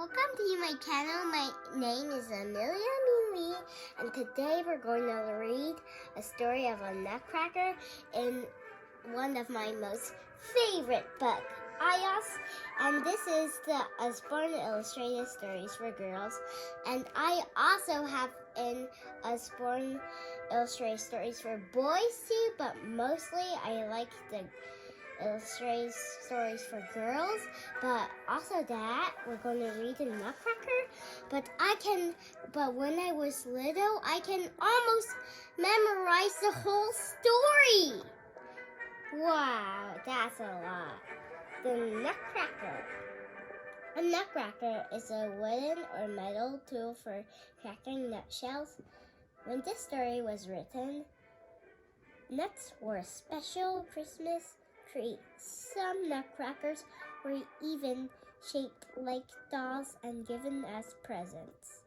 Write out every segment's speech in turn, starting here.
Welcome to my channel. My name is Amelia, and today we're going to read a story of a Nutcracker in one of my most favorite books, Ayos. And this is the Osborne Illustrated Stories for Girls. And I also have in Osborne Illustrated Stories for boys too, but mostly I like the illustrated stories for girls, but also that we're going to read the Nutcracker. But when I was little, I can almost memorize the whole story. Wow, that's a lot. The Nutcracker. A nutcracker is a wooden or metal tool for cracking nutshells. When this story was written, nuts were a special Christmas treat. Some nutcrackers were even shaped like dolls and given as presents.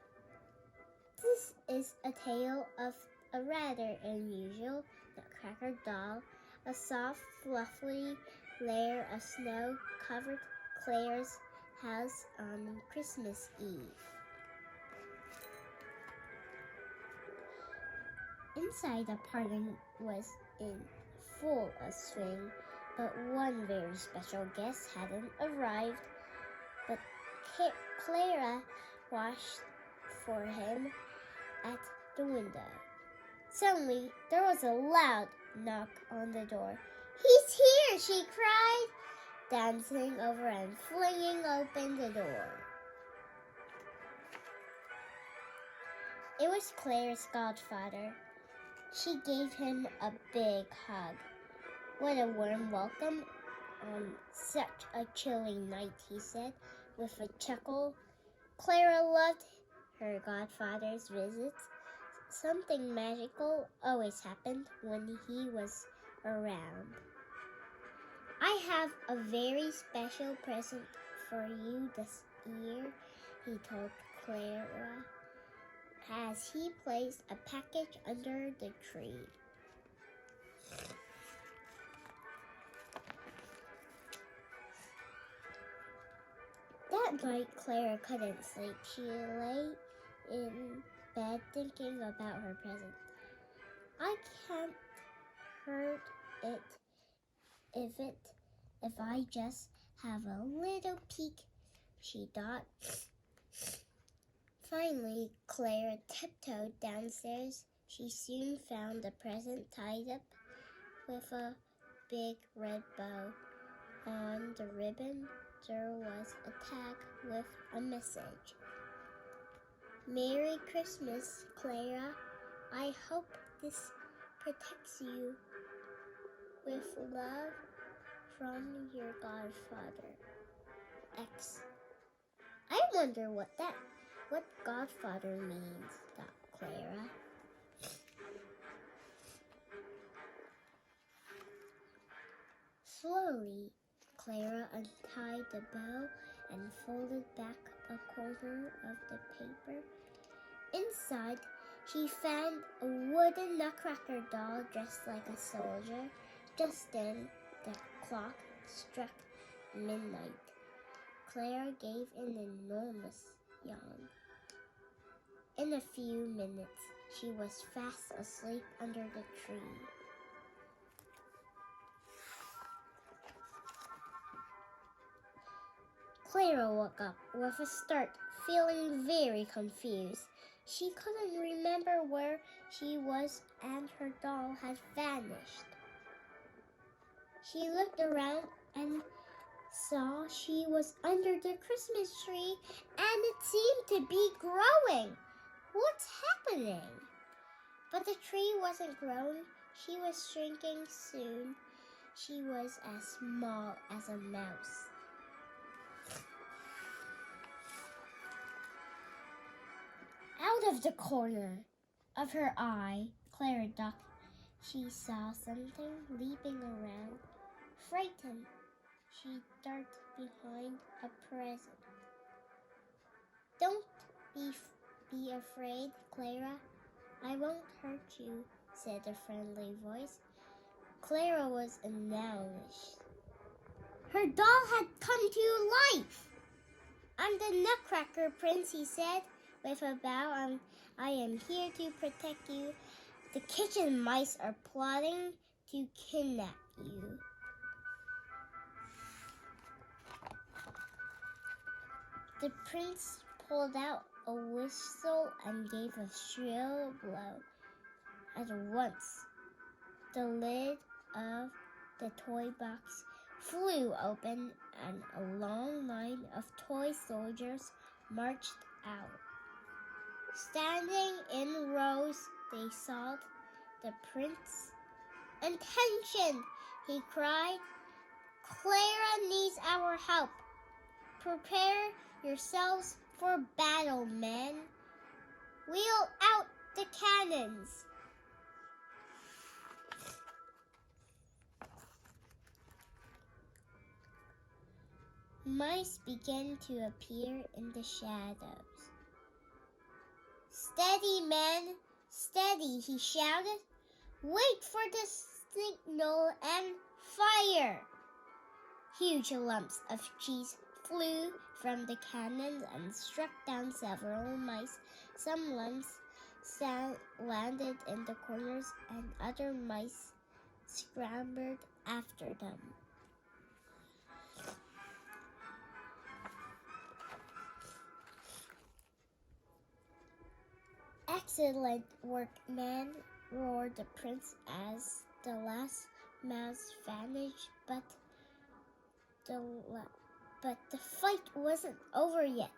This is a tale of a rather unusual nutcracker doll. A soft, fluffy layer of snow covered Clara's house on Christmas Eve. Inside, the party was in full swing, but one very special guest hadn't arrived. But Clara watched for him at the window. Suddenly, there was a loud knock on the door. "He's here!" she cried, dancing over and flinging open the door. It was Clara's godfather. She gave him a big hug. "What a warm welcome on such a chilly night," he said with a chuckle. Clara loved her godfather's visits. Something magical always happened when he was around. "I have a very special present for you this year," he told Clara as he placed a package under the tree. That night, Clara couldn't sleep. She lay in bed thinking about her present. "I can't hurt it if I just have a little peek," she thought. Finally, Clara tiptoed downstairs. She soon found the present tied up with a big red bow. On the ribbon, there was a tag with a message. "Merry Christmas, Clara. I hope this protects you. With love from your godfather, X." "I wonder what godfather means," thought Clara. Slowly, Clara untied the bow and folded back a corner of the paper. Inside, she found a wooden Nutcracker doll dressed like a soldier. Just then, the clock struck midnight. Clara gave an enormous yawn. In a few minutes, she was fast asleep under the tree. Clara woke up with a start, feeling very confused. She couldn't remember where she was, and her doll had vanished. She looked around and saw she was under the Christmas tree, and it seemed to be growing. What's happening? But the tree wasn't growing. She was shrinking soon. She was as small as a mouse. Out of the corner of her eye, Clara ducked. She saw something leaping around. Frightened, she darted behind a present. "Don't be afraid, Clara. I won't hurt you," said a friendly voice. Clara was astonished. Her doll had come to life. I'm the Nutcracker Prince, he said, with a bow. I am here to protect you. The kitchen mice are plotting to kidnap you. The prince pulled out a whistle and gave a shrill blow. At once, the lid of the toy box flew open and a long line of toy soldiers marched out. Standing in rows, they saw the prince. "Attention!" he cried. "Clara needs our help. Prepare yourselves for battle, men. Wheel out the cannons." Mice began to appear in the shadows. "Steady, men, steady," he shouted. "Wait for the signal and fire." Huge lumps of cheese flew from the cannons and struck down several mice. Some lumps landed in the corners, and other mice scrambled after them. "Excellent work, man," roared the prince as the last mouse vanished, but the fight wasn't over yet.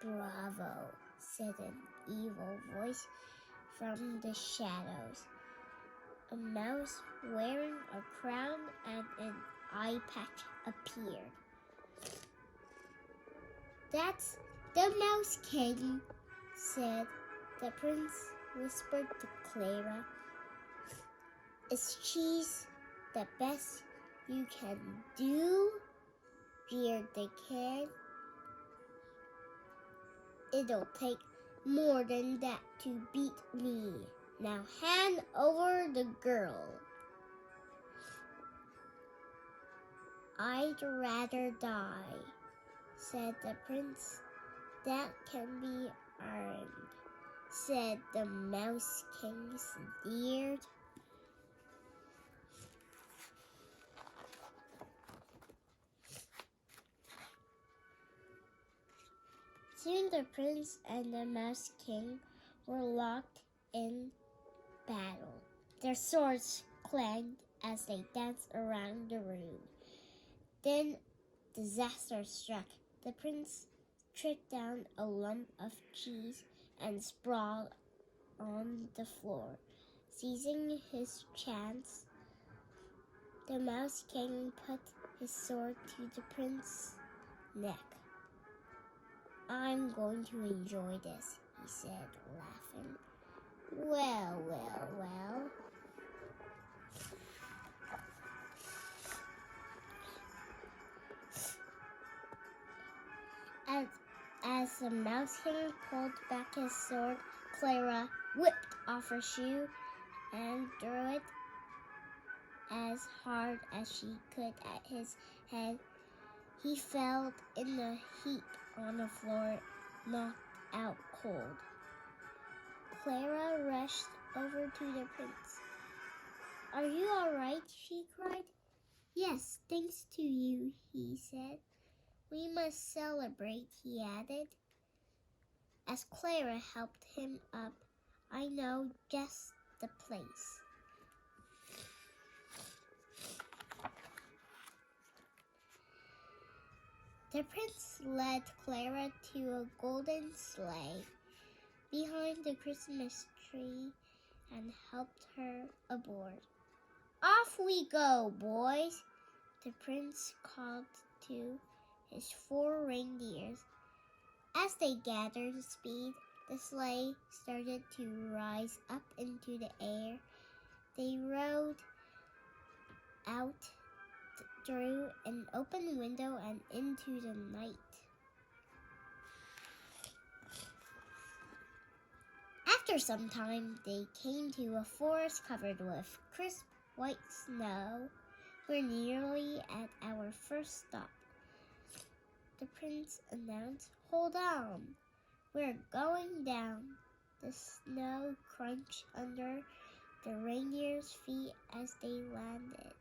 "Bravo," said an evil voice from the shadows. A mouse wearing a crown and an eye patch appeared. "That's the Mouse King," said the prince, whispered to Clara. "Is cheese the best you can do?" jeered the kid. "It'll take more than that to beat me. Now hand over the girl." "I'd rather die," said the prince. "That can be earned," said the Mouse King, sneered. Soon the prince and the Mouse King were locked in battle. Their swords clanged as they danced around the room. Then disaster struck. The prince tripped down a lump of cheese and sprawled on the floor. Seizing his chance, the Mouse King put his sword to the prince's neck. "I'm going to enjoy this," he said, laughing. Well. As the Mouse King pulled back his sword, Clara whipped off her shoe and threw it as hard as she could at his head. He fell in a heap on the floor, knocked out cold. Clara rushed over to the prince. "Are you all right?" she cried. "Yes, thanks to you," he said. "We must celebrate," he added. As Clara helped him up, "I know just the place." The prince led Clara to a golden sleigh behind the Christmas tree and helped her aboard. "Off we go, boys," the prince called to his 4 reindeers. As they gathered speed, the sleigh started to rise up into the air. They rode out through an open window and into the night. After some time, they came to a forest covered with crisp white snow. "We're nearly at our first stop," the prince announced. "Hold on, we're going down." The snow crunched under the reindeer's feet as they landed.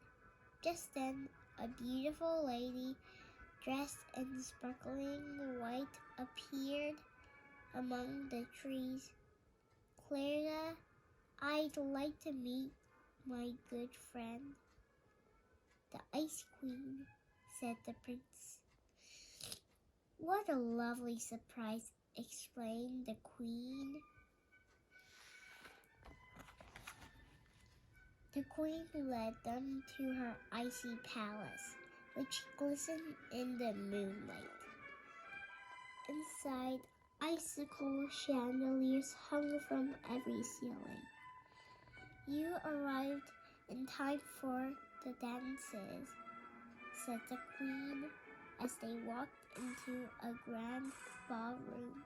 Just then, a beautiful lady dressed in sparkling white appeared among the trees. "Clara, I'd like to meet my good friend, the Ice Queen," said the prince. "What a lovely surprise," exclaimed the queen. The queen led them to her icy palace, which glistened in the moonlight. Inside, icicle chandeliers hung from every ceiling. "You arrived in time for the dances," said the queen as they walked into a grand ballroom.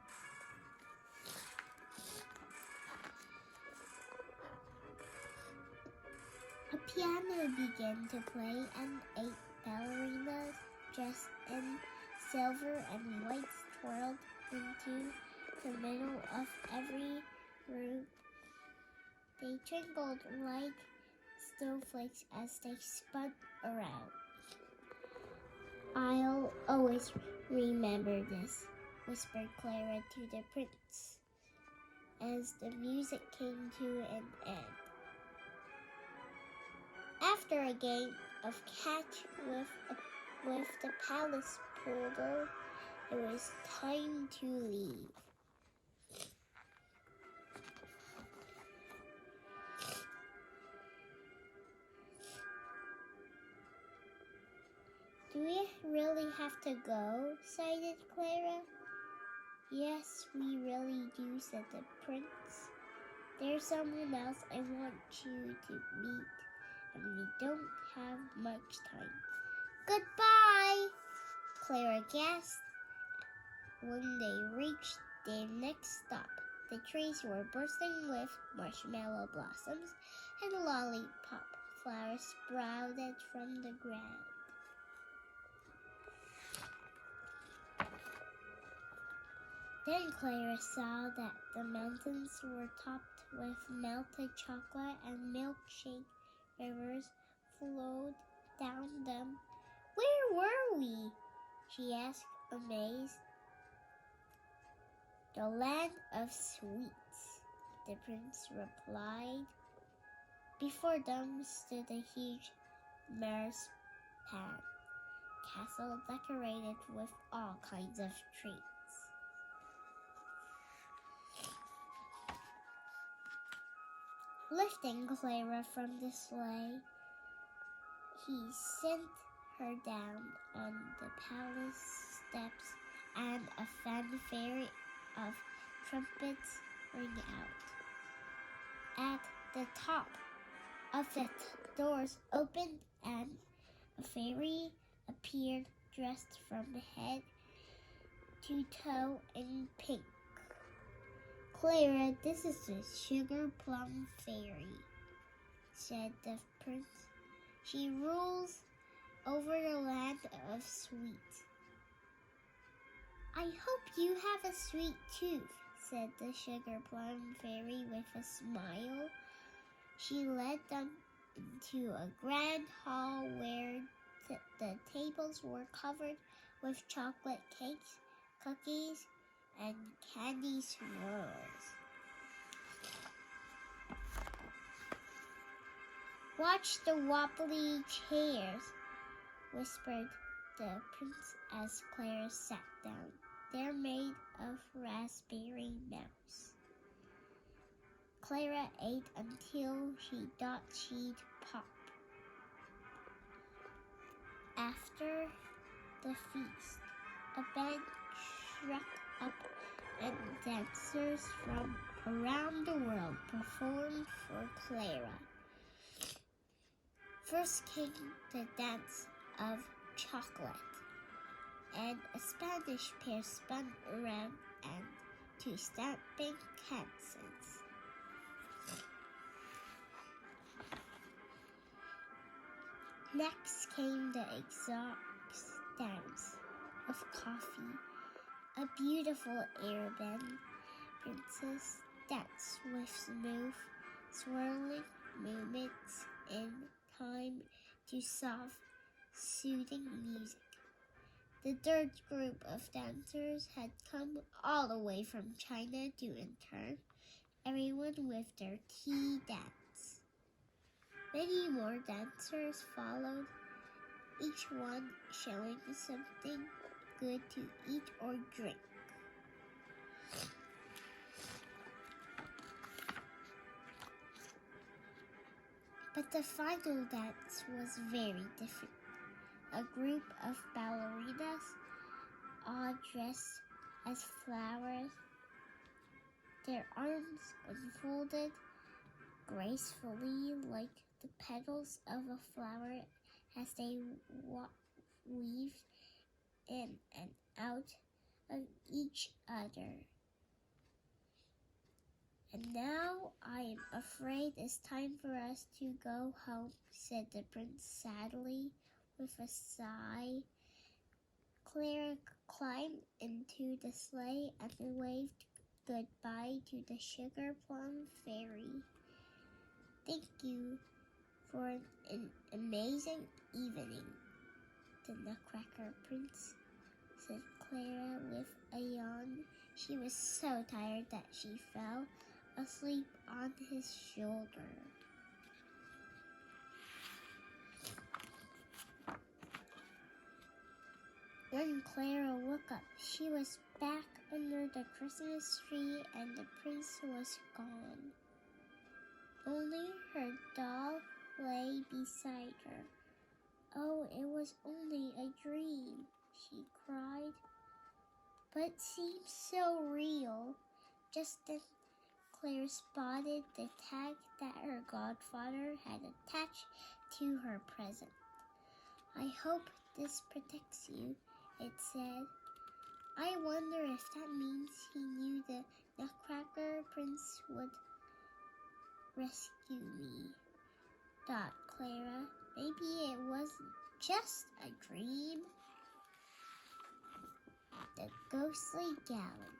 A piano began to play, and 8 ballerinas dressed in silver and white twirled into the middle of every room. They twinkled like snowflakes as they spun around. "I'll always remember this," whispered Clara to the prince as the music came to an end. After a game of catch with the palace poodle, it was time to leave. "Do we really have to go?" sighed Clara. "Yes, we really do," said the prince. "There's someone else I want you to meet, and we don't have much time." "Goodbye," Clara gasped. When they reached their next stop, the trees were bursting with marshmallow blossoms, and lollipop flowers sprouted from the ground. Then Clara saw that the mountains were topped with melted chocolate, and milkshake rivers flowed down them. "Where were we?" she asked, amazed. "The land of sweets," the prince replied. Before them stood a huge marzipan castle decorated with all kinds of treats. Lifting Clara from the sleigh, he sent her down on the palace steps, and a fanfare of trumpets rang out. At the top of the doors opened, and a fairy appeared dressed from head to toe in pink. "Clara, this is the Sugar Plum Fairy," said the prince. "She rules over the land of sweets." "I hope you have a sweet tooth," said the Sugar Plum Fairy with a smile. She led them into a grand hall where the tables were covered with chocolate cakes, cookies, and candy swirls. "Watch the wobbly chairs," whispered the prince as Clara sat down. "They're made of raspberry mouse." Clara ate until she thought she'd pop. After the feast, a band struck up, and dancers from around the world performed for Clara. First came the dance of chocolate, and a Spanish pair spun around and to stamping cancels. Next came the exotic dance of coffee. A beautiful airbend princess danced with smooth, swirling movements in time to soft, soothing music. The third group of dancers had come all the way from China to intern everyone with their tea dance. Many more dancers followed, each one showing something good to eat or drink. But the final dance was very different. A group of ballerinas, all dressed as flowers, their arms unfolded gracefully like the petals of a flower as they weaved in and out of each other. And now I am afraid it's time for us to go home, said the prince sadly with a sigh. Clara climbed into the sleigh and waved goodbye to the sugar plum fairy. Thank you for an amazing evening, the Nutcracker prince, said Clara with a yawn. She was so tired that she fell asleep on his shoulder. When Clara woke up, she was back under the Christmas tree and the prince was gone. Only her doll lay beside her. Oh, it was only a dream, she cried, but it seemed so real. Just then, Claire spotted the tag that her godfather had attached to her present. I hope this protects you, it said. I wonder if that means he knew the Nutcracker prince would rescue me, thought Clara. Maybe it wasn't just a dream. The ghostly gallon.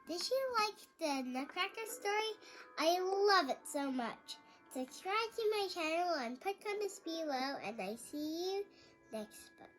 Did you like the Nutcracker story? I love it so much. Subscribe to my channel and put comments below, and I see you next book.